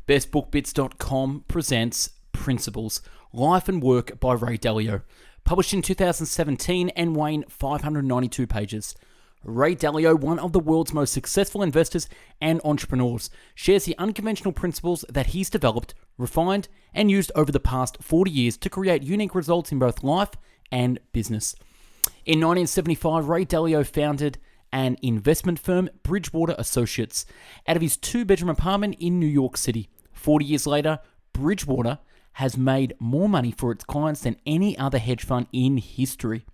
BestBookBits.com presents Principles, Life and Work by Ray Dalio, published in 2017 and weighing 592 pages. Ray Dalio, one of the world's most successful investors and entrepreneurs, shares the unconventional principles that he's developed, refined, and used over the past 40 years to create unique results in both life and business. In 1975, Ray Dalio founded an investment firm, Bridgewater Associates, out of his two-bedroom apartment in New York City. 40 years later, Bridgewater has made more money for its clients than any other hedge fund in history.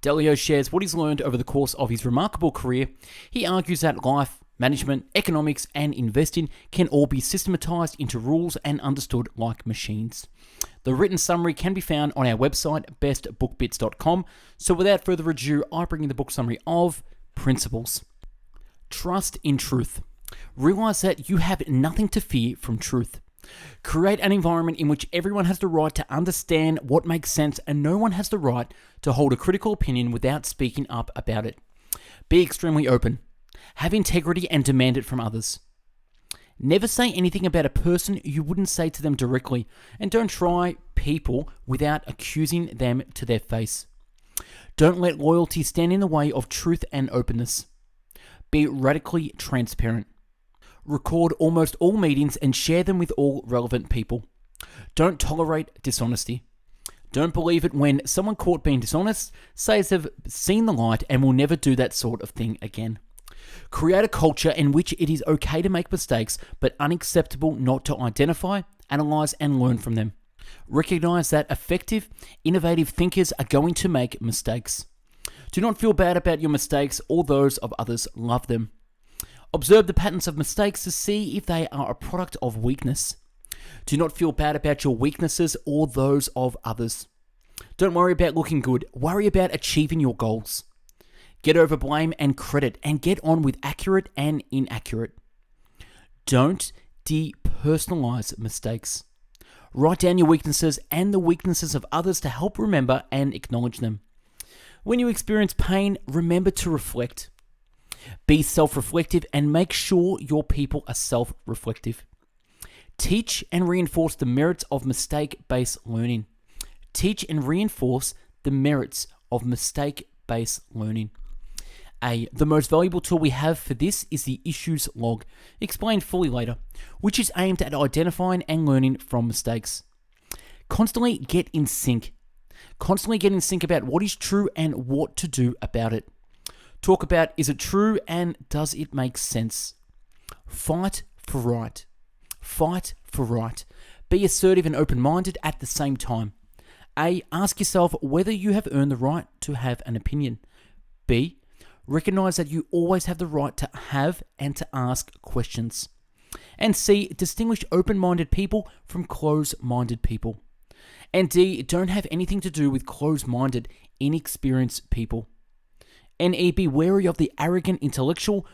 Dalio shares what he's learned over the course of his remarkable career. He argues that life, management, economics, and investing can all be systematized into rules and understood like machines. The written summary can be found on our website, bestbookbits.com. So without further ado, I bring you the book summary of Principles. Trust in truth. Realize that you have nothing to fear from truth. Create an environment in which everyone has the right to understand what makes sense and no one has the right to hold a critical opinion without speaking up about it. Be extremely open. Have integrity and demand it from others. Never say anything about a person you wouldn't say to them directly, and don't try people without accusing them to their face. Don't let loyalty stand in the way of truth and openness. Be radically transparent. Record almost all meetings and share them with all relevant people. Don't tolerate dishonesty. Don't believe it when someone caught being dishonest says they've seen the light and will never do that sort of thing again. Create a culture in which it is okay to make mistakes, but unacceptable not to identify, analyze, and learn from them. Recognize that effective, innovative thinkers are going to make mistakes. Do not feel bad about your mistakes or those of others. Love them. Observe the patterns of mistakes to see if they are a product of weakness. Do not feel bad about your weaknesses or those of others. Don't worry about looking good. Worry about achieving your goals. Get over blame and credit and get on with accurate and inaccurate. Don't depersonalize mistakes. Write down your weaknesses and the weaknesses of others to help remember and acknowledge them. When you experience pain, remember to reflect. Be self-reflective and make sure your people are self-reflective. Teach and reinforce the merits of mistake-based learning. Teach and reinforce the merits of mistake-based learning. The most valuable tool we have for this is the issues log, explained fully later, which is aimed at identifying and learning from mistakes. Constantly get in sync. Constantly get in sync about what is true and what to do about it. Talk about, is it true and does it make sense? Fight for right. Fight for right. Be assertive and open-minded at the same time. A, ask yourself whether you have earned the right to have an opinion. B, recognize that you always have the right to have and to ask questions. And C, distinguish open-minded people from closed-minded people. And D, don't have anything to do with closed-minded, inexperienced people. And E, be wary of the arrogant intellectual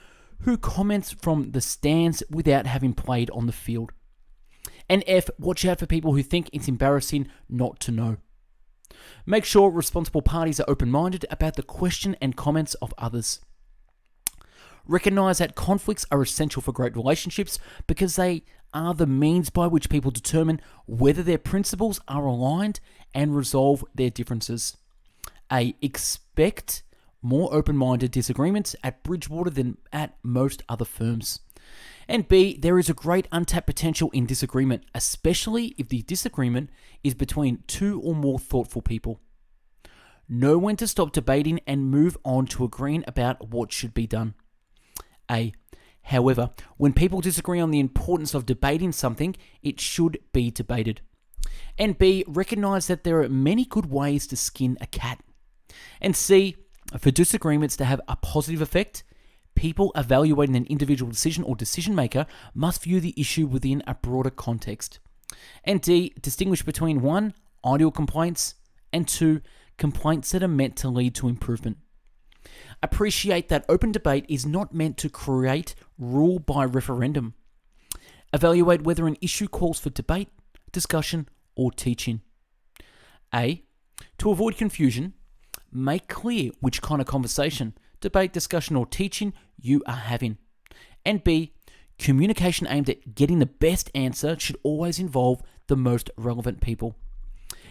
who comments from the stands without having played on the field. And F, watch out for people who think it's embarrassing not to know. Make sure responsible parties are open-minded about the question and comments of others. Recognize that conflicts are essential for great relationships because they are the means by which people determine whether their principles are aligned and resolve their differences. A, expect more open-minded disagreements at Bridgewater than at most other firms. And B, there is a great untapped potential in disagreement, especially if the disagreement is between two or more thoughtful people. Know when to stop debating and move on to agreeing about what should be done. A, however, when people disagree on the importance of debating something, it should be debated. And B, recognize that there are many good ways to skin a cat. And C, for disagreements to have a positive effect, people evaluating an individual decision or decision maker must view the issue within a broader context. And D, distinguish between 1, ideal complaints, and 2, complaints that are meant to lead to improvement. Appreciate that open debate is not meant to create rule by referendum. Evaluate whether an issue calls for debate, discussion, or teaching. A, to avoid confusion, make clear which kind of conversation, debate, discussion, or teaching you are having. And B, Communication aimed at getting the best answer should always involve the most relevant people.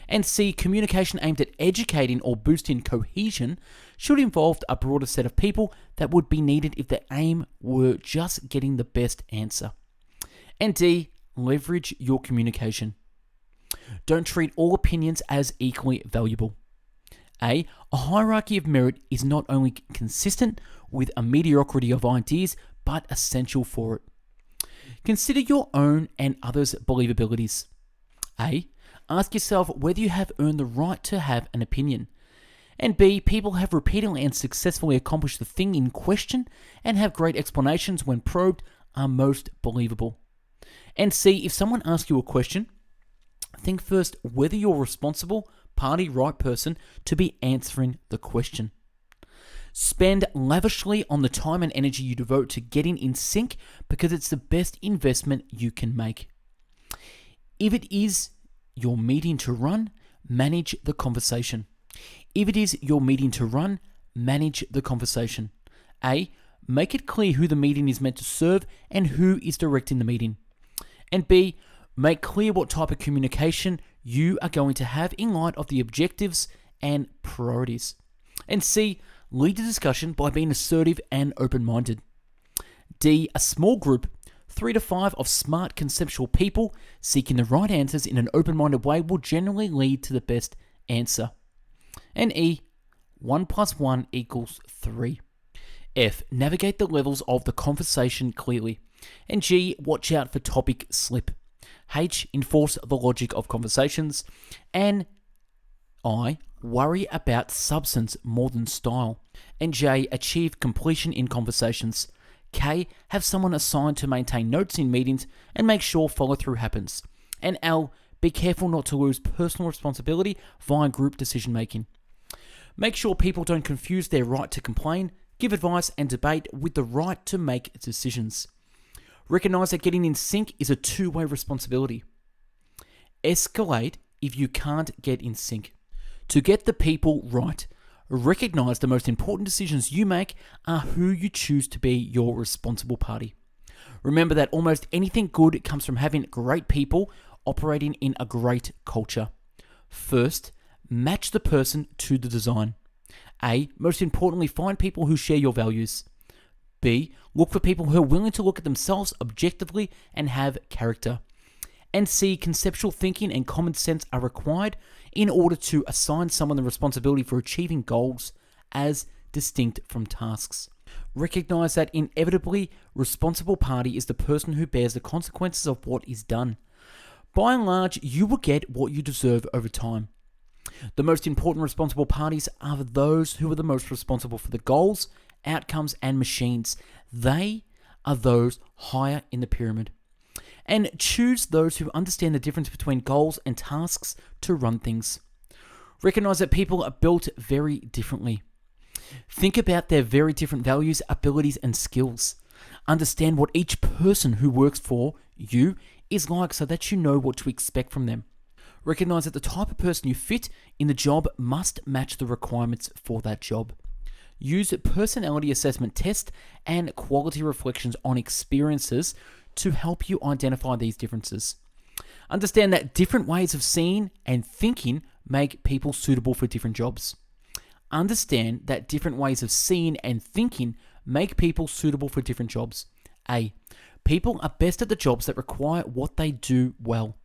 And C, communication aimed at educating or boosting cohesion should involve a broader set of people that would be needed if the aim were just getting the best answer. And D, leverage your communication. Don't treat all opinions as equally valuable. A hierarchy of merit is not only consistent with a mediocrity of ideas, but essential for it. Consider your own and others' believabilities. A, ask yourself whether you have earned the right to have an opinion. And B, people have repeatedly and successfully accomplished the thing in question and have great explanations when probed are most believable. And C, if someone asks you a question, think first whether you're responsible, party, right person to be answering the question. Spend lavishly on the time and energy you devote to getting in sync because it's the best investment you can make. If it is your meeting to run, manage the conversation. If it is your meeting to run, manage the conversation. A, make it clear who the meeting is meant to serve and who is directing the meeting. And B, make clear what type of communication you are going to have in light of the objectives and priorities. And C, lead the discussion by being assertive and open-minded. D, a small group, 3 to 5 of smart conceptual people seeking the right answers in an open-minded way will generally lead to the best answer. And E, 1 + 1 = 3. F, navigate the levels of the conversation clearly. And G, watch out for topic slip. H, enforce the logic of conversations. And I, worry about substance more than style. And J, achieve completion in conversations. K, have someone assigned to maintain notes in meetings and make sure follow-through happens. And L, be careful not to lose personal responsibility via group decision-making. Make sure people don't confuse their right to complain, give advice and debate with the right to make decisions. Recognize that getting in sync is a two-way responsibility. Escalate if you can't get in sync. To get the people right, recognize the most important decisions you make are who you choose to be your responsible party. Remember that almost anything good comes from having great people operating in a great culture. First, match the person to the design. A, most importantly, find people who share your values. B, look for people who are willing to look at themselves objectively and have character. And C, conceptual thinking and common sense are required in order to assign someone the responsibility for achieving goals as distinct from tasks. Recognize that inevitably, responsible party is the person who bears the consequences of what is done. By and large, you will get what you deserve over time. The most important responsible parties are those who are the most responsible for the goals, outcomes, and machines. They are those higher in the pyramid. And choose those who understand the difference between goals and tasks to run things. Recognize that people are built very differently. Think about their very different values, abilities, and skills. Understand what each person who works for you is like so that you know what to expect from them. Recognize that the type of person you fit in the job must match the requirements for that job. Use personality assessment tests and quality reflections on experiences to help you identify these differences. Understand that different ways of seeing and thinking make people suitable for different jobs. Understand that different ways of seeing and thinking make people suitable for different jobs. A, people are best at the jobs that require what they do well.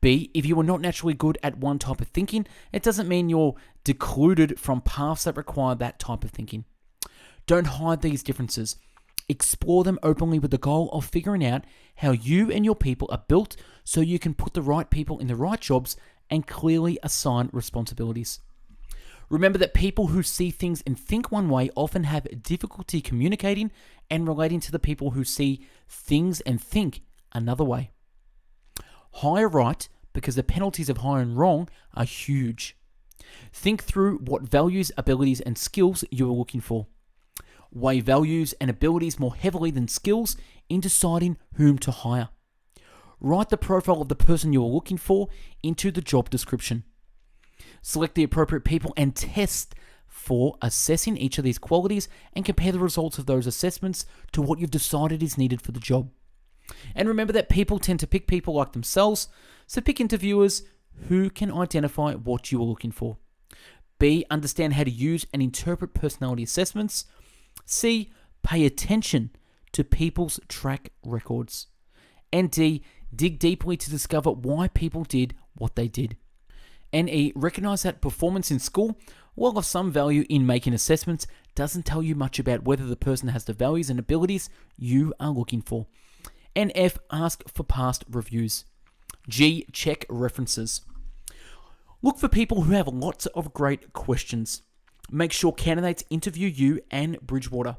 B, if you are not naturally good at one type of thinking, it doesn't mean you're secluded from paths that require that type of thinking. Don't hide these differences. Explore them openly with the goal of figuring out how you and your people are built so you can put the right people in the right jobs and clearly assign responsibilities. Remember that people who see things and think one way often have difficulty communicating and relating to the people who see things and think another way. Hire right because the penalties of hiring wrong are huge. Think through what values, abilities, and skills you are looking for. Weigh values and abilities more heavily than skills in deciding whom to hire. Write the profile of the person you are looking for into the job description. Select the appropriate people and test for assessing each of these qualities and compare the results of those assessments to what you've decided is needed for the job. And remember that people tend to pick people like themselves, so pick interviewers who can identify what you are looking for. B, understand how to use and interpret personality assessments. C, pay attention to people's track records. And D, dig deeply to discover why people did what they did. And E, recognize that performance in school, while of some value in making assessments, doesn't tell you much about whether the person has the values and abilities you are looking for. And F, ask for past reviews. G, check references. Look for people who have lots of great questions. Make sure candidates interview you and Bridgewater.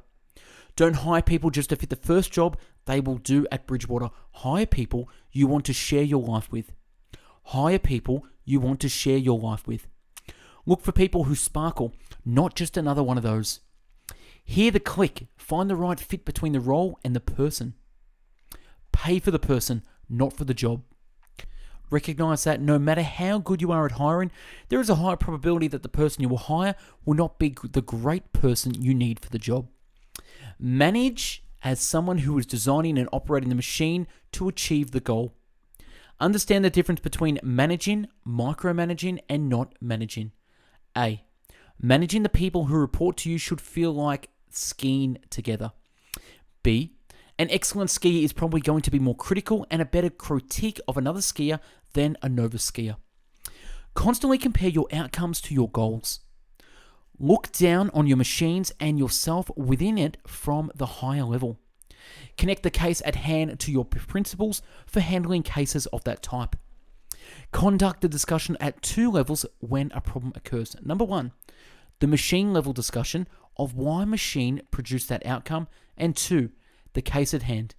Don't hire people just to fit the first job they will do at Bridgewater. Hire people you want to share your life with. Hire people you want to share your life with. Look for people who sparkle, not just another one of those. Hear the click. Find the right fit between the role and the person. Pay for the person, not for the job. Recognize that no matter how good you are at hiring, there is a high probability that the person you will hire will not be the great person you need for the job. Manage as someone who is designing and operating the machine to achieve the goal. Understand the difference between managing, micromanaging, and not managing. A. Managing the people who report to you should feel like skiing together. B. An excellent skier is probably going to be more critical and a better critique of another skier than a novice skier. Constantly compare your outcomes to your goals. Look down on your machines and yourself within it from the higher level. Connect the case at hand to your principles for handling cases of that type. Conduct the discussion at two levels when a problem occurs. Number one, the machine level discussion of why machine produced that outcome, and two, the case at hand,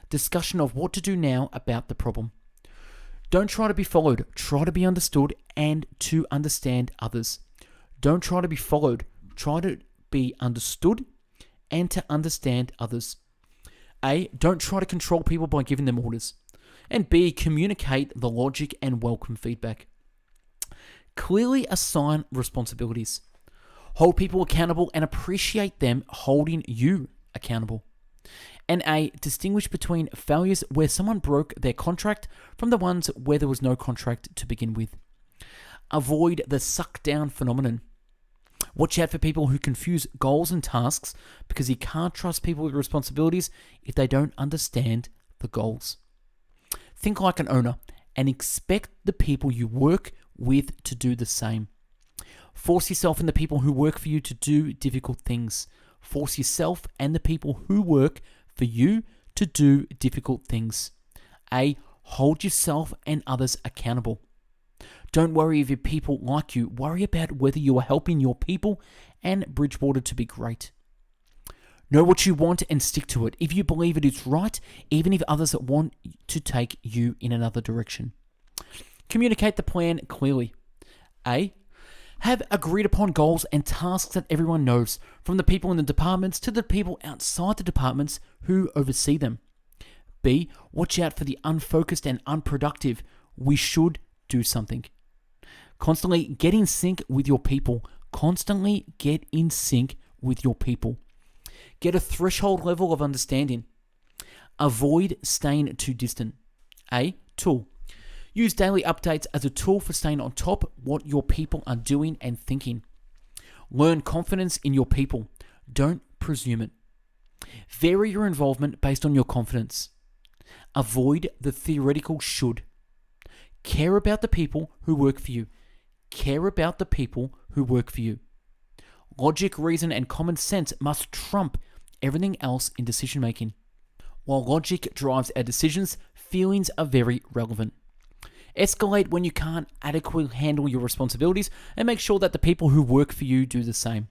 discussion of what to do now about the problem. Don't try to be followed, try to be understood and to understand others. Don't try to be followed, try to be understood and to understand others. A, don't try to control people by giving them orders. And B, communicate the logic and welcome feedback. Clearly assign responsibilities. Hold people accountable and appreciate them holding you accountable. And A, distinguish between failures where someone broke their contract from the ones where there was no contract to begin with. Avoid the suck down phenomenon. Watch out for people who confuse goals and tasks because you can't trust people with responsibilities if they don't understand the goals. Think like an owner and expect the people you work with to do the same. Force yourself and the people who work for you to do difficult things. Force yourself and the people who work for you to do difficult things. A, hold yourself and others accountable. Don't worry if your people like you. Worry about whether you are helping your people and Bridgewater to be great. Know what you want and stick to it. If you believe it is right, even if others want to take you in another direction. Communicate the plan clearly. A, have agreed upon goals and tasks that everyone knows, from the people in the departments to the people outside the departments who oversee them. B, watch out for the unfocused and unproductive. We should do something. Constantly get in sync with your people. Constantly get in sync with your people. Get a threshold level of understanding. Avoid staying too distant. A, tool. Use daily updates as a tool for staying on top of what your people are doing and thinking. Learn confidence in your people. Don't presume it. Vary your involvement based on your confidence. Avoid the theoretical should. Care about the people who work for you. Care about the people who work for you. Logic, reason, and common sense must trump everything else in decision making. While logic drives our decisions, feelings are very relevant. Escalate when you can't adequately handle your responsibilities and make sure that the people who work for you do the same.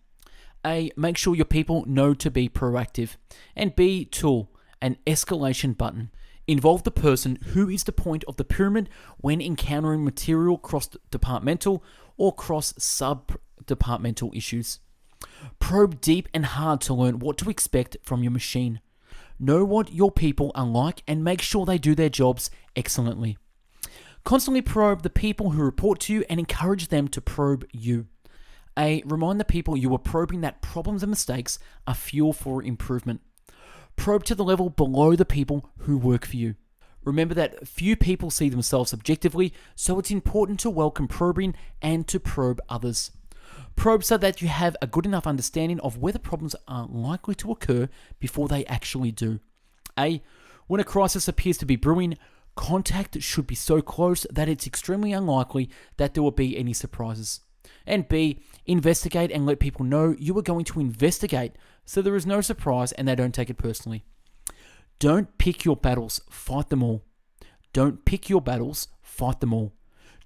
A, make sure your people know to be proactive. And B, tool, an escalation button. Involve the person who is the point of the pyramid when encountering material cross-departmental or cross-sub-departmental issues. Probe deep and hard to learn what to expect from your machine. Know what your people are like and make sure they do their jobs excellently. Constantly probe the people who report to you and encourage them to probe you. A, remind the people you are probing that problems and mistakes are fuel for improvement. Probe to the level below the people who work for you. Remember that few people see themselves objectively, so it's important to welcome probing and to probe others. Probe so that you have a good enough understanding of whether problems are likely to occur before they actually do. A. When a crisis appears to be brewing, contact should be so close that it's extremely unlikely that there will be any surprises. And B. Investigate and let people know you are going to investigate so there is no surprise and they don't take it personally. Don't pick your battles, fight them all. Don't pick your battles, fight them all.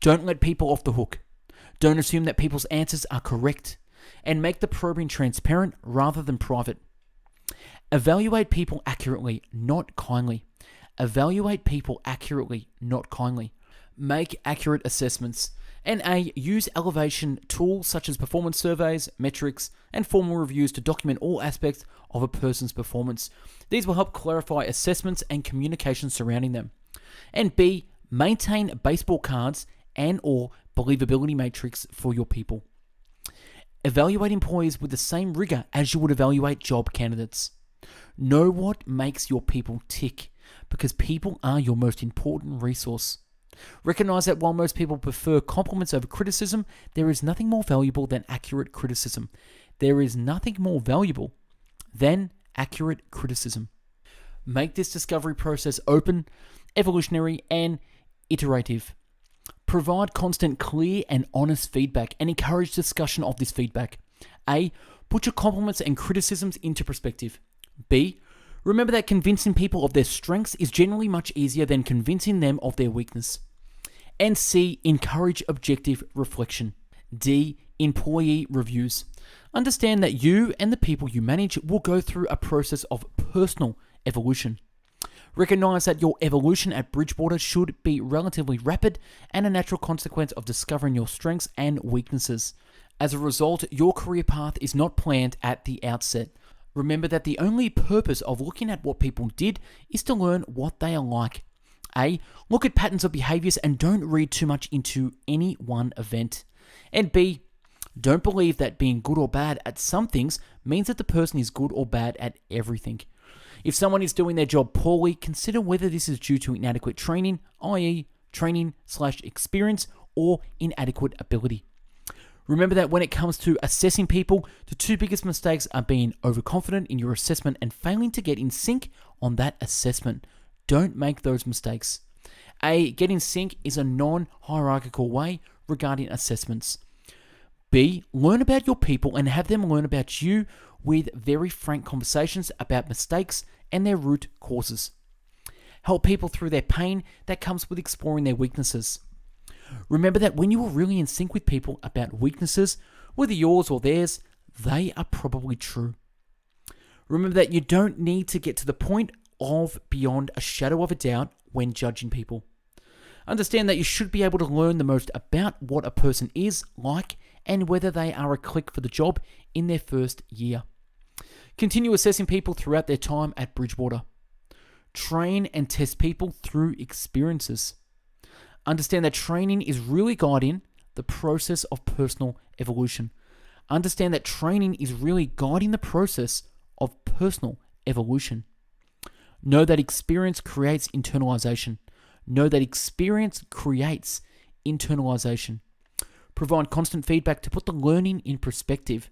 Don't let people off the hook. Don't assume that people's answers are correct. And make the probing transparent rather than private. Evaluate people accurately, not kindly. Evaluate people accurately, not kindly. Make accurate assessments. And A. Use elevation tools such as performance surveys, metrics, and formal reviews to document all aspects of a person's performance. These will help clarify assessments and communication surrounding them. And B. Maintain baseball cards and or believability matrix for your people. Evaluate employees with the same rigor as you would evaluate job candidates. Know what makes your people tick, because people are your most important resource. Recognize that while most people prefer compliments over criticism, there is nothing more valuable than accurate criticism. There is nothing more valuable than accurate criticism. Make this discovery process open, evolutionary, and iterative. Provide constant, clear, and honest feedback and encourage discussion of this feedback. A. Put your compliments and criticisms into perspective. B. Remember that convincing people of their strengths is generally much easier than convincing them of their weakness. And C. Encourage objective reflection. D. Employee reviews. Understand that you and the people you manage will go through a process of personal evolution. Recognize that your evolution at Bridgewater should be relatively rapid and a natural consequence of discovering your strengths and weaknesses. As a result, your career path is not planned at the outset. Remember that the only purpose of looking at what people did is to learn what they are like. A. Look at patterns of behaviors and don't read too much into any one event. And B. Don't believe that being good or bad at some things means that the person is good or bad at everything. If someone is doing their job poorly, consider whether this is due to inadequate training, i.e. training/experience, or inadequate ability. Remember that when it comes to assessing people, the two biggest mistakes are being overconfident in your assessment and failing to get in sync on that assessment. Don't make those mistakes. A. Get in sync is a non-hierarchical way regarding assessments. B. Learn about your people and have them learn about you with very frank conversations about mistakes and their root causes. Help people through their pain that comes with exploring their weaknesses. Remember that when you are really in sync with people about weaknesses, whether yours or theirs, they are probably true. Remember that you don't need to get to the point of beyond a shadow of a doubt when judging people. Understand that you should be able to learn the most about what a person is like and whether they are a click for the job in their first year. Continue assessing people throughout their time at Bridgewater. Train and test people through experiences. Understand that training is really guiding the process of personal evolution. Understand that training is really guiding the process of personal evolution. Know that experience creates internalization. Know that experience creates internalization. Provide constant feedback to put the learning in perspective.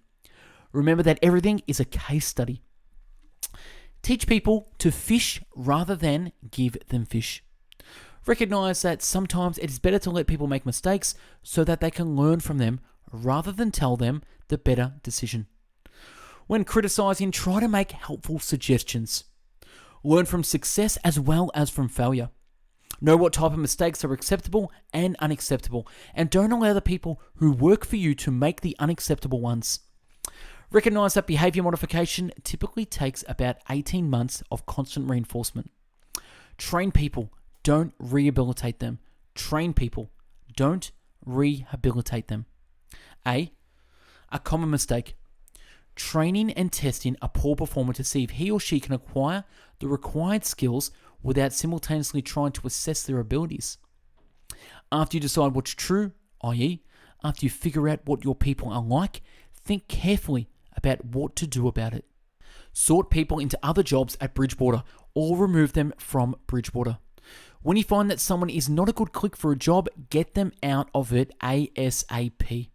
Remember that everything is a case study. Teach people to fish rather than give them fish. Recognize that sometimes it is better to let people make mistakes so that they can learn from them rather than tell them the better decision. When criticizing, try to make helpful suggestions. Learn from success as well as from failure. Know what type of mistakes are acceptable and unacceptable, and don't allow the people who work for you to make the unacceptable ones. Recognize that behavior modification typically takes about 18 months of constant reinforcement. Train people, don't rehabilitate them. Train people, don't rehabilitate them. A common mistake. Training and testing a poor performer to see if he or she can acquire the required skills without simultaneously trying to assess their abilities. After you decide what's true, i.e., after you figure out what your people are like, think carefully about what to do about it. Sort people into other jobs at Bridgewater or remove them from Bridgewater. When you find that someone is not a good click for a job, get them out of it ASAP.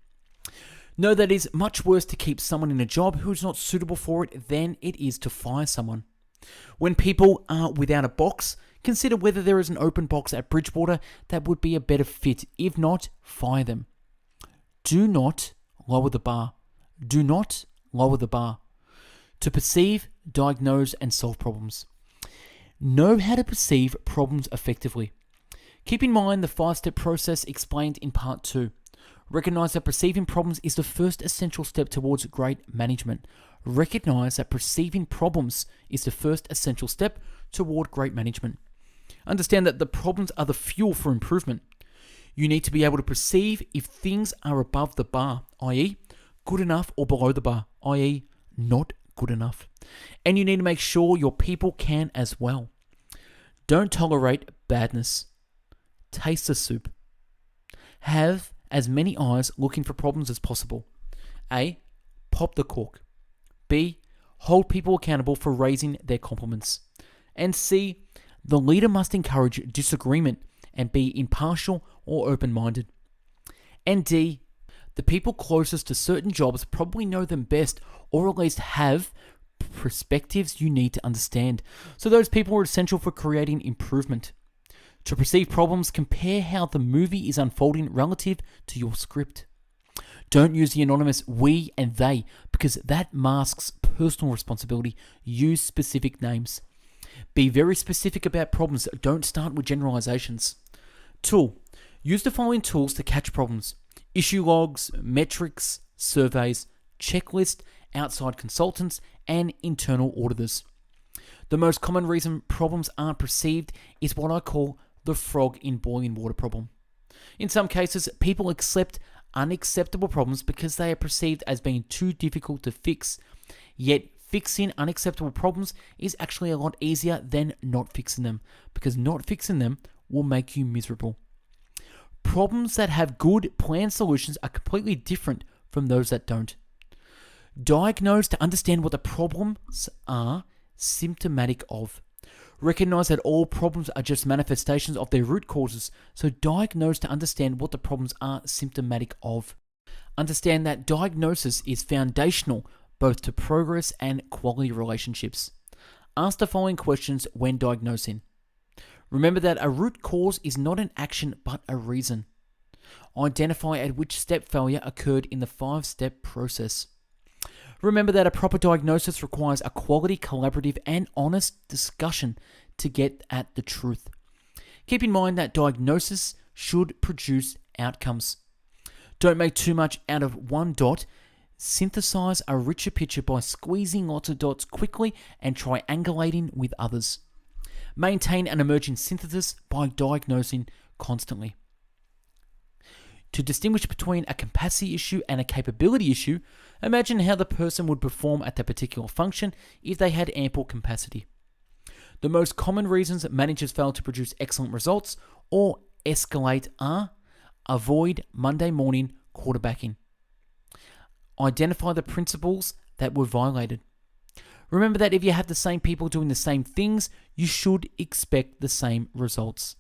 Know that it is much worse to keep someone in a job who is not suitable for it than it is to fire someone. When people are without a box, consider whether there is an open box at Bridgewater that would be a better fit. If not, fire them. Do not lower the bar. Do not lower the bar. To perceive, diagnose, and solve problems. Know how to perceive problems effectively. Keep in mind the 5-step process explained in part 2. Recognize that perceiving problems is the first essential step towards great management. Recognize that perceiving problems is the first essential step toward great management. Understand that the problems are the fuel for improvement. You need to be able to perceive if things are above the bar, i.e., good enough, or below the bar, i.e., not good enough. And you need to make sure your people can as well. Don't tolerate badness. Taste the soup. Have as many eyes looking for problems as possible. A. Pop the cork. B. Hold people accountable for raising their compliments. And C. The leader must encourage disagreement and be impartial or open-minded. And D. The people closest to certain jobs probably know them best, or at least have perspectives you need to understand. So those people are essential for creating improvement. To perceive problems, compare how the movie is unfolding relative to your script. Don't use the anonymous we and they, because that masks personal responsibility. Use specific names. Be very specific about problems. Don't start with generalizations. Tool. Use the following tools to catch problems: issue logs, metrics, surveys, checklist, outside consultants, and internal auditors. The most common reason problems aren't perceived is what I call the frog in boiling water problem. In some cases, people accept unacceptable problems because they are perceived as being too difficult to fix. Yet, fixing unacceptable problems is actually a lot easier than not fixing them, because not fixing them will make you miserable. Problems that have good planned solutions are completely different from those that don't. Diagnose to understand what the problems are symptomatic of. Recognize that all problems are just manifestations of their root causes, so diagnose to understand what the problems are symptomatic of. Understand that diagnosis is foundational both to progress and quality relationships. Ask the following questions when diagnosing. Remember that a root cause is not an action but a reason. Identify at which step failure occurred in the 5-step process. Remember that a proper diagnosis requires a quality, collaborative, and honest discussion to get at the truth. Keep in mind that diagnosis should produce outcomes. Don't make too much out of one dot. Synthesize a richer picture by squeezing lots of dots quickly and triangulating with others. Maintain an emerging synthesis by diagnosing constantly. To distinguish between a capacity issue and a capability issue, imagine how the person would perform at that particular function if they had ample capacity. The most common reasons that managers fail to produce excellent results or escalate are: avoid Monday morning quarterbacking. Identify the principles that were violated. Remember that if you have the same people doing the same things, you should expect the same results.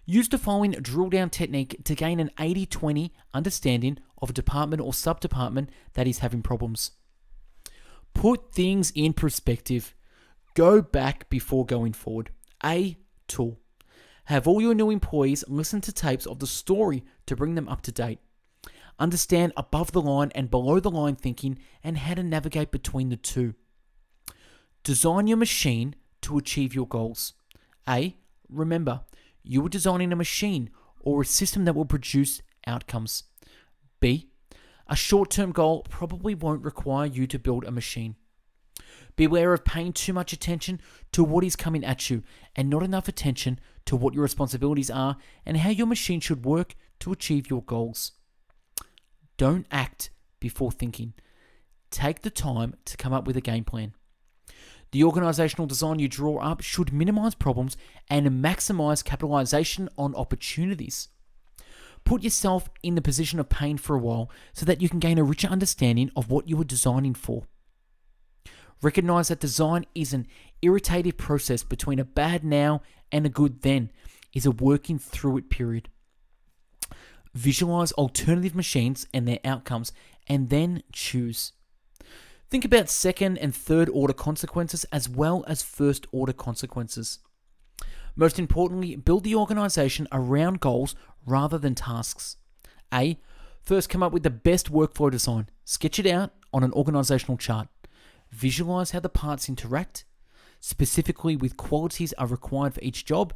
Use the following drill-down technique to gain an 80-20 understanding of a department or sub-department that is having problems. Put things in perspective. Go back before going forward. A tool. Have all your new employees listen to tapes of the story to bring them up to date. Understand above the line and below the line thinking and how to navigate between the two. Design your machine to achieve your goals. A. Remember, you are designing a machine or a system that will produce outcomes. B. A short-term goal probably won't require you to build a machine. Beware of paying too much attention to what is coming at you and not enough attention to what your responsibilities are and how your machine should work to achieve your goals. Don't act before thinking. Take the time to come up with a game plan. The organizational design you draw up should minimize problems and maximize capitalization on opportunities. Put yourself in the position of pain for a while so that you can gain a richer understanding of what you are designing for. Recognize that design is an irritative process between a bad now and a good then, is a working through it period. Visualize alternative machines and their outcomes, and then choose. Think about second and third order consequences as well as first order consequences. Most importantly, build the organization around goals rather than tasks. A. First, come up with the best workflow design. Sketch it out on an organizational chart. Visualize how the parts interact, specifically with qualities are required for each job,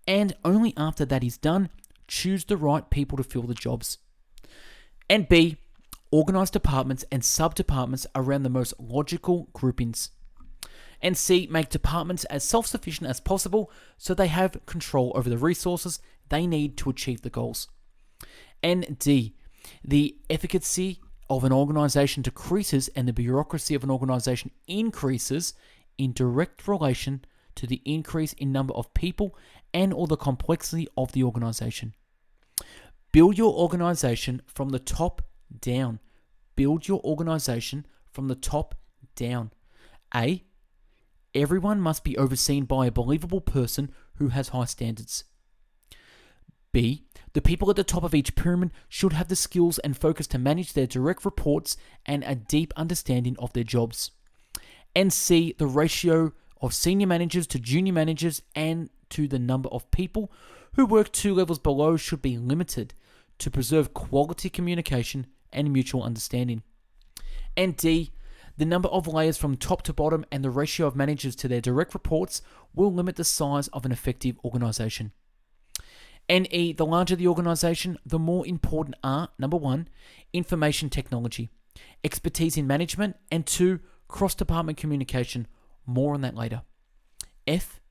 and only after that is done, choose the right people to fill the jobs. And B. Organize departments and sub-departments around the most logical groupings. And C. Make departments as self-sufficient as possible so they have control over the resources they need to achieve the goals. And D. The efficacy of an organization decreases and the bureaucracy of an organization increases in direct relation to the increase in number of people and or the complexity of the organization. Build your organization from the top down. Build your organization from the top down. A. Everyone must be overseen by a believable person who has high standards. B. The people at the top of each pyramid should have the skills and focus to manage their direct reports and a deep understanding of their jobs. And C. The ratio of senior managers to junior managers and to the number of people who work 2 levels below should be limited to preserve quality communication and mutual understanding. And D. The number of layers from top to bottom and the ratio of managers to their direct reports will limit the size of an effective organization. And E. The larger the organization, the more important are, number 1, information technology, expertise in management, and 2, cross-department communication. More on that later. F.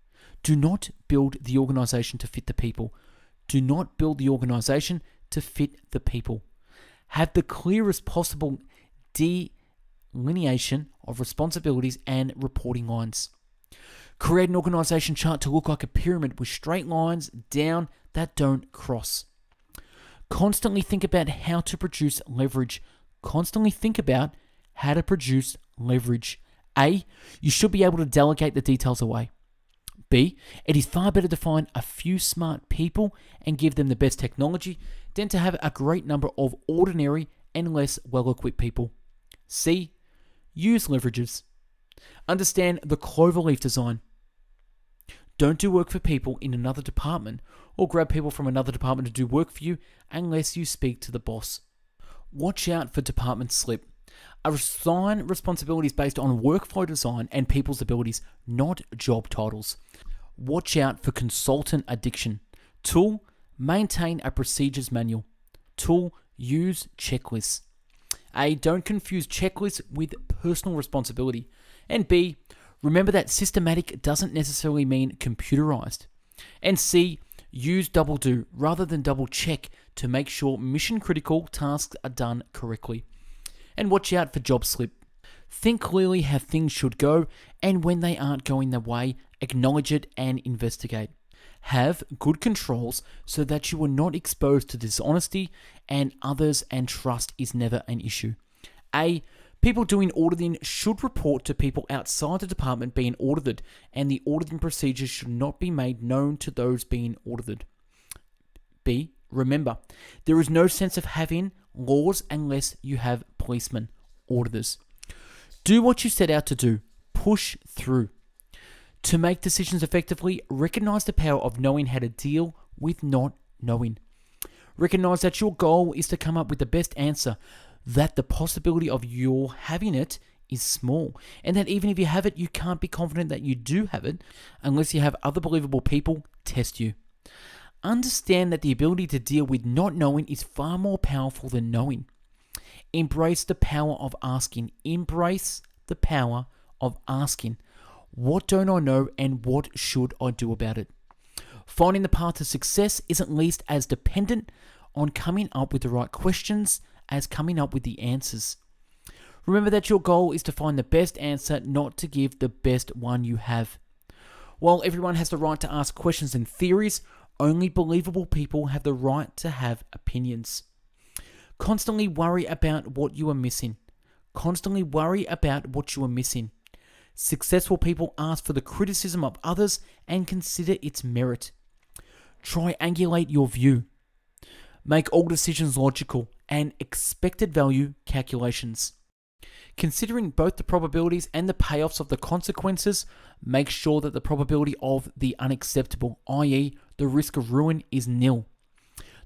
Do not build the organization to fit the people. Do not build the organization to fit the people. Have the clearest possible delineation of responsibilities and reporting lines. Create an organization chart to look like a pyramid with straight lines down that don't cross. Constantly think about how to produce leverage. Constantly think about how to produce leverage. A. You should be able to delegate the details away. B. It is far better to find a few smart people and give them the best technology than to have a great number of ordinary and less well-equipped people. C. Use leverages. Understand the cloverleaf design. Don't do work for people in another department or grab people from another department to do work for you unless you speak to the boss. Watch out for department slip. Assign responsibilities based on workflow design and people's abilities, not job titles. Watch out for consultant addiction. Tool, maintain a procedures manual. Tool, use checklists. A. Don't confuse checklists with personal responsibility. And B. Remember that systematic doesn't necessarily mean computerized. And C. Use double do rather than double check to make sure mission critical tasks are done correctly. And watch out for job slip. Think clearly how things should go, and when they aren't going their way, acknowledge it and investigate. Have good controls so that you are not exposed to dishonesty and others, and trust is never an issue. A. People doing auditing should report to people outside the department being audited, and the auditing procedures should not be made known to those being audited. B. Remember, there is no sense of having laws unless you have policemen, auditors. Do what you set out to do. Push through. To make decisions effectively, recognize the power of knowing how to deal with not knowing. Recognize that your goal is to come up with the best answer, that the possibility of your having it is small, and that even if you have it, you can't be confident that you do have it unless you have other believable people test you. Understand that the ability to deal with not knowing is far more powerful than knowing. Embrace the power of asking. Embrace the power of asking. What don't I know and what should I do about it? Finding the path to success is at least as dependent on coming up with the right questions as coming up with the answers. Remember that your goal is to find the best answer, not to give the best one you have. While everyone has the right to ask questions and theories, only believable people have the right to have opinions. Constantly worry about what you are missing. Constantly worry about what you are missing. Successful people ask for the criticism of others and consider its merit. Triangulate your view. Make all decisions logical and expected value calculations. Considering both the probabilities and the payoffs of the consequences, make sure that the probability of the unacceptable, i.e., the risk of ruin, is nil.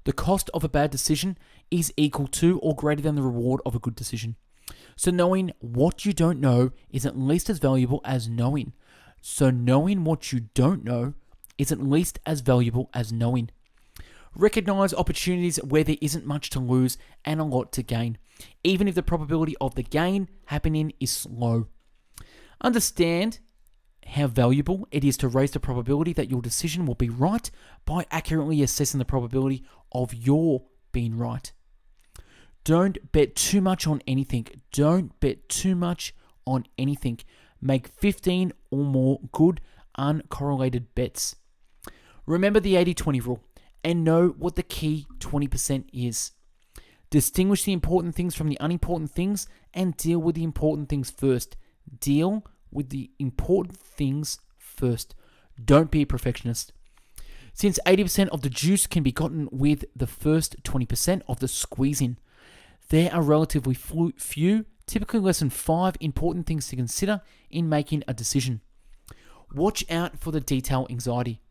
The cost of a bad decision is equal to or greater than the reward of a good decision. So knowing what you don't know is at least as valuable as knowing. So knowing what you don't know is at least as valuable as knowing. Recognize opportunities where there isn't much to lose and a lot to gain, even if the probability of the gain happening is low. Understand how valuable it is to raise the probability that your decision will be right by accurately assessing the probability of your being right. Don't bet too much on anything. Don't bet too much on anything. Make 15 or more good, uncorrelated bets. Remember the 80-20 rule and know what the key 20% is. Distinguish the important things from the unimportant things and deal with the important things first. Deal with the important things first. Don't be a perfectionist. Since 80% of the juice can be gotten with the first 20% of the squeezing, there are relatively few, typically less than 5 important things to consider in making a decision. Watch out for the detail anxiety.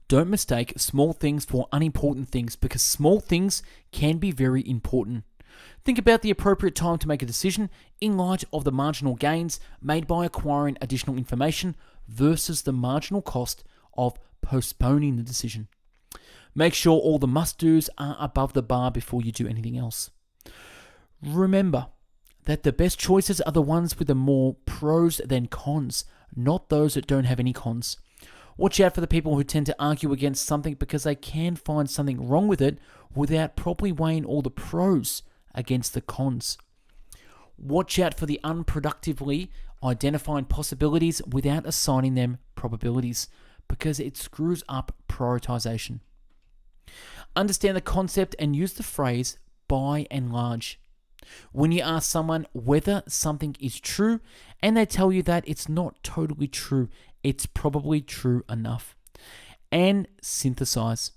Don't mistake small things for unimportant things because small things can be very important. Think about the appropriate time to make a decision in light of the marginal gains made by acquiring additional information versus the marginal cost of postponing the decision. Make sure all the must-dos are above the bar before you do anything else. Remember that the best choices are the ones with the more pros than cons, not those that don't have any cons. Watch out for the people who tend to argue against something because they can find something wrong with it without properly weighing all the pros against the cons. Watch out for the unproductively identifying possibilities without assigning them probabilities because it screws up prioritization. Understand the concept and use the phrase by and large. When you ask someone whether something is true and they tell you that it's not totally true, it's probably true enough. And synthesize.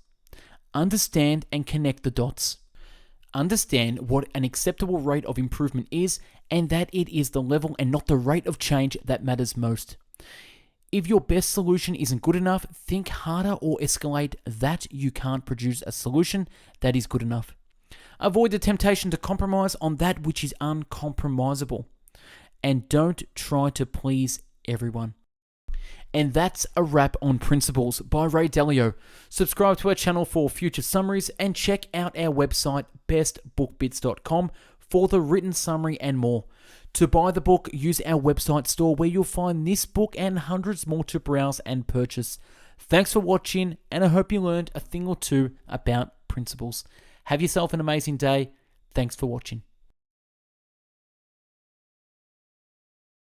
Understand and connect the dots. Understand what an acceptable rate of improvement is and that it is the level and not the rate of change that matters most. If your best solution isn't good enough, think harder or escalate that you can't produce a solution that is good enough. Avoid the temptation to compromise on that which is uncompromisable. And don't try to please everyone. And that's a wrap on Principles by Ray Dalio. Subscribe to our channel for future summaries and check out our website bestbookbits.com for the written summary and more. To buy the book, use our website store where you'll find this book and hundreds more to browse and purchase. Thanks for watching, and I hope you learned a thing or two about principles. Have yourself an amazing day. Thanks for watching.